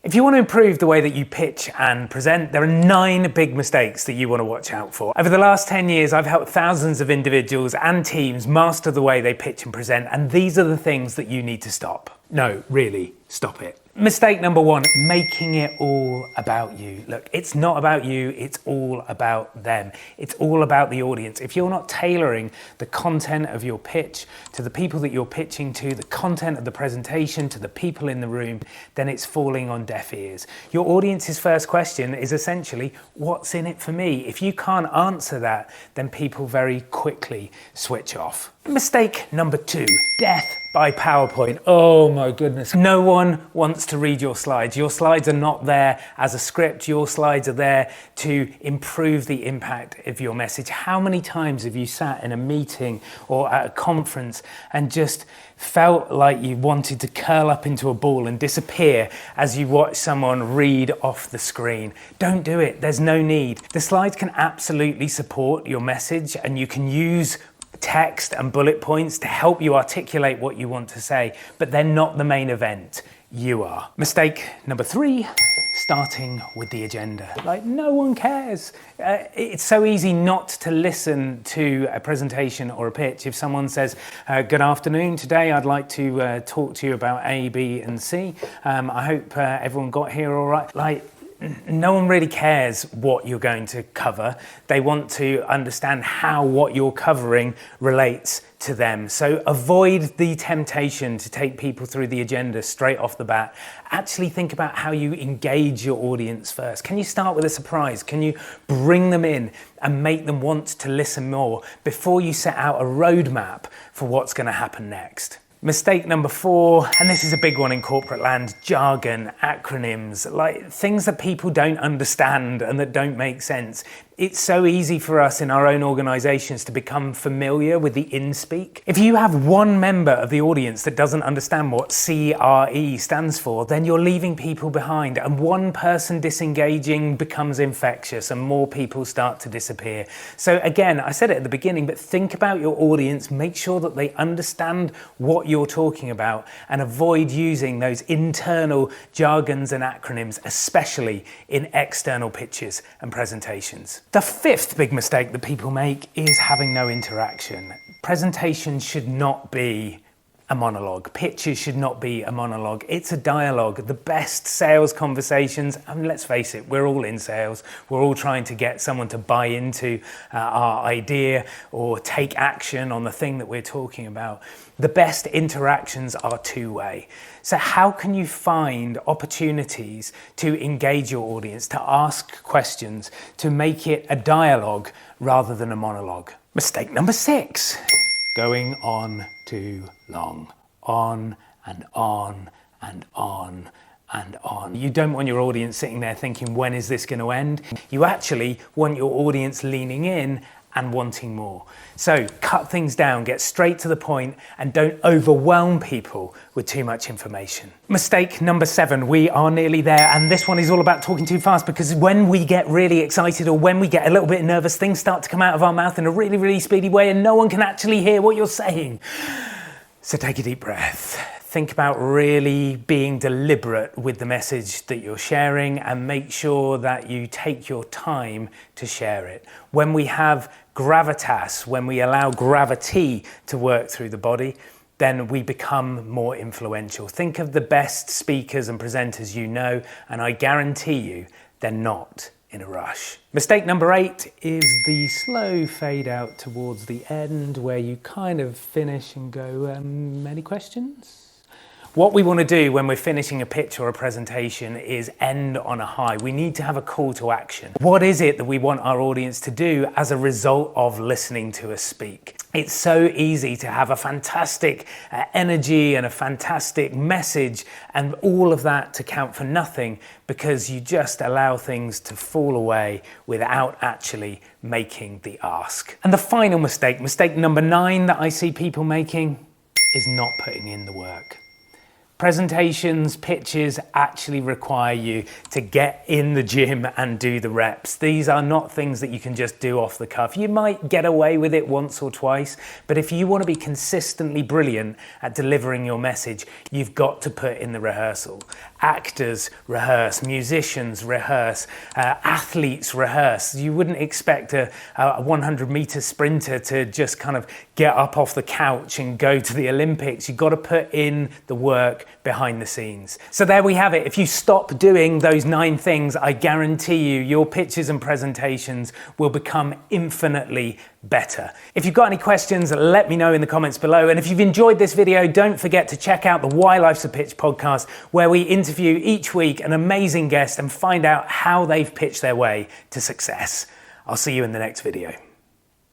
If you want to improve the way that you pitch and present, there are 9 big mistakes that you want to watch out for. Over the last 10 years, I've helped thousands of individuals and teams master the way they pitch and present, and these are the things that you need to stop. No, really, stop it. Mistake number 1, making it all about you. Look, it's not about you, it's all about them. It's all about the audience. If you're not tailoring the content of your pitch to the people that you're pitching to, the content of the presentation to the people in the room, then it's falling on deaf ears. Your audience's first question is essentially, what's in it for me? If you can't answer that, then people very quickly switch off. Mistake number 2, death by PowerPoint. Oh my goodness. No one wants to read your slides. Your slides are not there as a script. Your slides are there to improve the impact of your message. How many times have you sat in a meeting or at a conference and just felt like you wanted to curl up into a ball and disappear as you watch someone read off the screen? Don't do it. There's no need. The slides can absolutely support your message, and you can use text and bullet points to help you articulate what you want to say, but they're not the main event. You are. Mistake number 3, starting with the agenda. Like, no one cares. It's so easy not to listen to a presentation or a pitch. If someone says, good afternoon, today I'd like to talk to you about A, B, and C. I hope everyone got here all right. No one really cares what you're going to cover. They want to understand how what you're covering relates to them. So avoid the temptation to take people through the agenda straight off the bat. Actually think about how you engage your audience first. Can you start with a surprise? Can you bring them in and make them want to listen more before you set out a roadmap for what's going to happen next? Mistake number 4, and this is a big one in corporate land, jargon, acronyms, like things that people don't understand and that don't make sense. It's so easy for us in our own organizations to become familiar with the in-speak. If you have one member of the audience that doesn't understand what CRE stands for, then you're leaving people behind, and one person disengaging becomes infectious and more people start to disappear. So again, I said it at the beginning, but think about your audience, make sure that they understand what you're talking about, and avoid using those internal jargons and acronyms, especially in external pitches and presentations. The 5th big mistake that people make is having no interaction. Presentations should not be a monologue. Pitches should not be a monologue. It's a dialogue. The best sales conversations, and let's face it, we're all in sales. We're all trying to get someone to buy into our idea or take action on the thing that we're talking about. The best interactions are two-way. So how can you find opportunities to engage your audience, to ask questions, to make it a dialogue rather than a monologue? Mistake number 6. Going on too long. On and on and on and on. You don't want your audience sitting there thinking, when is this going to end? You actually want your audience leaning in and wanting more. So cut things down, get straight to the point, and don't overwhelm people with too much information. Mistake number 7, we are nearly there, and this one is all about talking too fast, because when we get really excited or when we get a little bit nervous, things start to come out of our mouth in a really, really speedy way and no one can actually hear what you're saying. So take a deep breath. Think about really being deliberate with the message that you're sharing, and make sure that you take your time to share it. When we have gravitas, when we allow gravity to work through the body, then we become more influential. Think of the best speakers and presenters you know, and I guarantee you they're not in a rush. Mistake number 8 is the slow fade out towards the end, where you kind of finish and go, any questions? What we want to do when we're finishing a pitch or a presentation is end on a high. We need to have a call to action. What is it that we want our audience to do as a result of listening to us speak? It's so easy to have a fantastic energy and a fantastic message, and all of that to count for nothing because you just allow things to fall away without actually making the ask. And the final mistake number 9 that I see people making, is not putting in the work. Presentations, pitches actually require you to get in the gym and do the reps. These are not things that you can just do off the cuff. You might get away with it once or twice, but if you want to be consistently brilliant at delivering your message, you've got to put in the rehearsal. Actors rehearse, musicians rehearse, athletes rehearse. You wouldn't expect a 100-meter sprinter to just kind of get up off the couch and go to the Olympics. You've got to put in the work behind the scenes. So there we have it. If you stop doing those 9 things, I guarantee you your pitches and presentations will become infinitely better. If you've got any questions, let me know in the comments below. And if you've enjoyed this video, don't forget to check out the Why Life's a Pitch podcast, where we interview each week an amazing guest and find out how they've pitched their way to success. I'll see you in the next video.